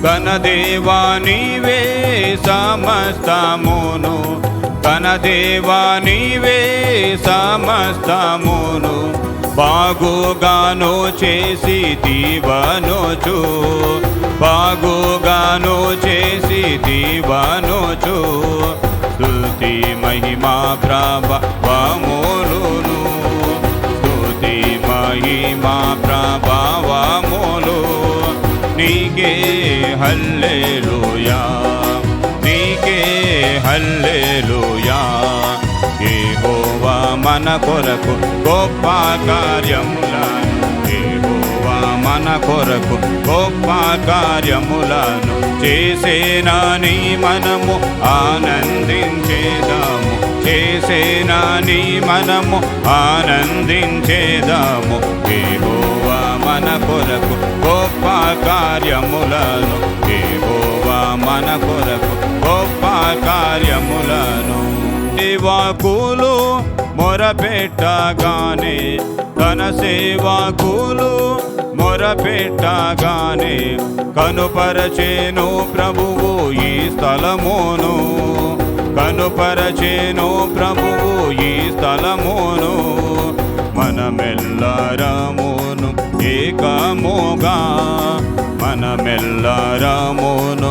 ఘనదేవా నీవే సమస్తమును, ఘనదేవా నీవే సమస్తమును, బాగుగాను చేసి దీవనుచు, బాగుగాను చేసి దీవనుచు, స్తుతి మహిమా ప్రభావములును, స్తుతి మహిమా ప్రభావములు నీకే హల్లెలూయా, నీకే హల్లెలూయా. యెహోవా మన కొరకు గొప్ప కార్యములను, యెహోవా మన కొరకు గొప్ప కార్యములను చేసేనని మనము ఆనందించేదాము, చేసేనని మనము ఆనందించేదాము. యెహోవా మన కొరకు గొప్ప కార్యములను, యెహోవా మన కొరకు గొప్ప కార్యములను. సేవకులు మొరపెట్టగానే, తన సేవకులు మొరపెట్టగానే కనుపరచెను ప్రభువు ఈ స్థలమును, కనుపరచెను ప్రభువు ఈ స్థలమును. మనమెల్లరమును ఏకముగా, మనమెల్లరమును